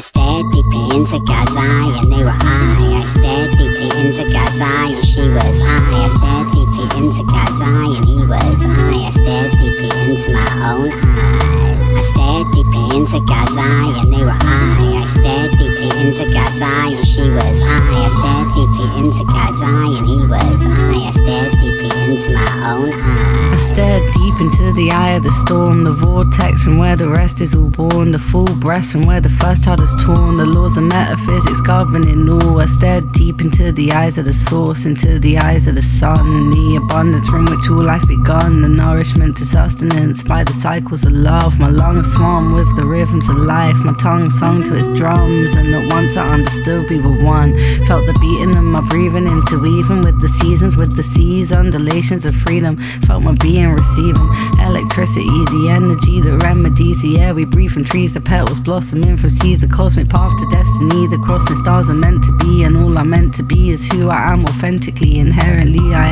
I stared deeply into God's eye and they were I stared deeply into God's eye and she was I stared deeply into God's eye and he was I stared deeply into my own eye. I stared deeply into God's eye and they were I stared deeply into God's eye and she was I stared deeply into God's eye and he was I stared deeply into my own eye. I stared deep into the eye of the storm, the vortex from where the rest is all born, the full breast from where the first child is torn, the laws of metaphysics governing all. I stared deep into the eyes of the source, into the eyes of the sun, the abundance from which all life begun, the nourishment to sustenance by the cycles of love. My lungs swam with the rhythms of life, my tongue sung to its drums, and at once I understood we were one. Felt the beating of my breathing interweaving with the seasons, with the seas, undulations of freedom. Felt my being receiving electricity, the energy that remedies the air we breathe from trees, the petals blossoming from seas, the cosmic path to destiny, the crossing stars are meant to be, and all I'm meant to be is who I am authentically, inherently I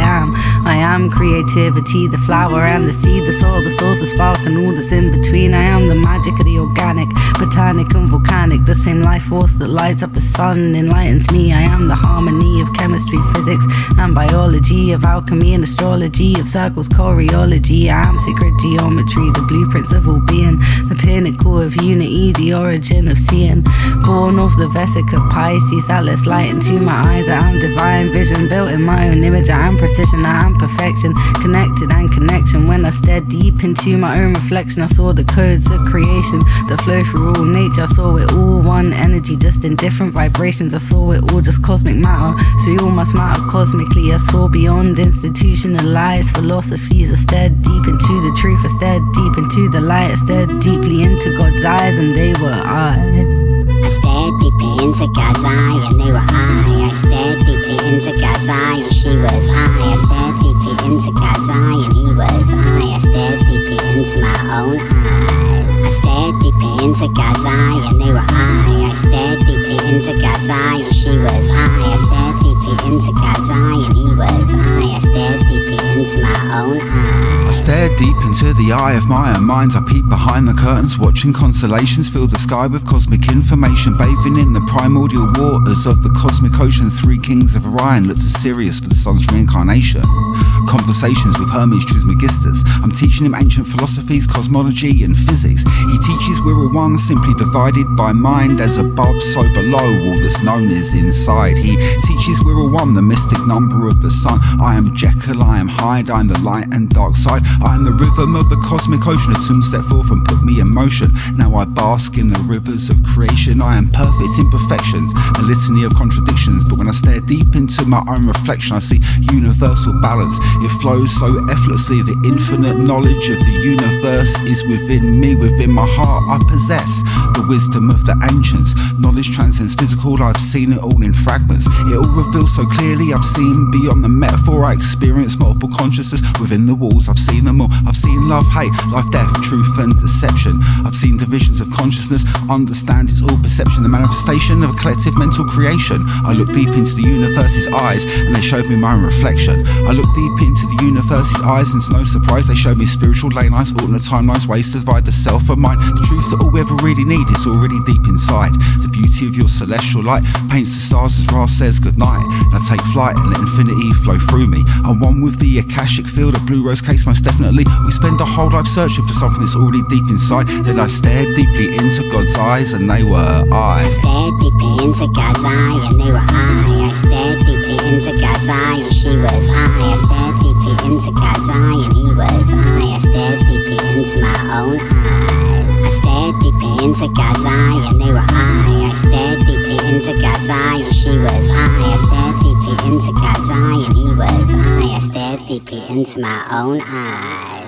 am creativity, the flower and the seed, the soul, the source, the spark and all that's in between. I am the magic of the organic, botanic and volcanic, the same life force that lights up the sun, enlightens me. I am the harmony of chemistry, physics and biology, of alchemy and astrology, of circles, choreology. I am sacred geometry, the blueprints of all being, the pinnacle of unity, the origin of seeing. Born of the Vesica Pisces that lets light into my eyes. I am divine vision, built in my own image. I am precision, I am perfection, connected and connection. When I stared deep into my own reflection, I saw the codes of creation that flow through all nature. I saw it all one energy, just in different vibrations. I saw it all just cosmic matter, so we all must matter cosmically. I saw beyond institutionalized philosophies. I stared deep into the truth, I stared deep into the light, I stared deeply into God's eyes and they were I stared deeply into God's eye and they were I stared deeply into God's eye and she was I stared deeply into God's eye and he was I stared deeply into my own eye. I stared deeply into God's eye and they were I stared deeply into God's eye and she was I stared deeply into God's eye and he was I stared deeply into my own eye. I stared deep into the eye of my own mind. I peeped behind the curtains, watching constellations fill the sky with cosmic information, bathing in the primordial waters of the cosmic ocean. Three kings of Orion looked to Sirius for the sun's reincarnation. Conversations with Hermes Trismegistus. I'm teaching him ancient philosophies, cosmology and physics. He teaches we're all one, simply divided by mind. As above, so below, all that's known is inside. He teaches we're all one, the mystic number of the sun. I am Jekyll, I am Hyde, I am the light and dark side. I am the rhythm of the cosmic ocean. A tomb set forth and put me in motion. Now I bask in the rivers of creation. I am perfect imperfections, a litany of contradictions. But when I stare deep into my own reflection, I see universal balance. It flows so effortlessly. The infinite knowledge of the universe is within me, within my heart. I possess the wisdom of the ancients. Knowledge transcends physical. I've seen it all in fragments. It all reveals so clearly. I've seen beyond the metaphor. I experience multiple consciousness within the walls. I've seen them all. I've seen love, hate, life, death, truth and deception. I've seen divisions of consciousness. Understand it's all perception, the manifestation of a collective mental creation. I looked deep into the universe's eyes and they showed me my own reflection. I looked deep into the universe's eyes and it's no surprise they showed me spiritual lane lines, alternate timelines, ways to divide the self and mind. The truth that all we ever really need is already deep inside. The beauty of your celestial light paints the stars as Ra says goodnight. And I take flight and let infinity flow through me. I'm one with the Akashic field, a blue rose case most definitely. We spend our whole life searching for something that's already deep inside. Then I stared deeply into God's eyes and they were I stared deeply into God's eye and they were I stared deeply into God's eye and she was I stared deeply into God's eye and he was I stared deeply into my own eye. I stared deeply into God's eye and they were I stared deeply into God's eye and she was I stared deeply into God's eye and he was I stared deeply into my own eye.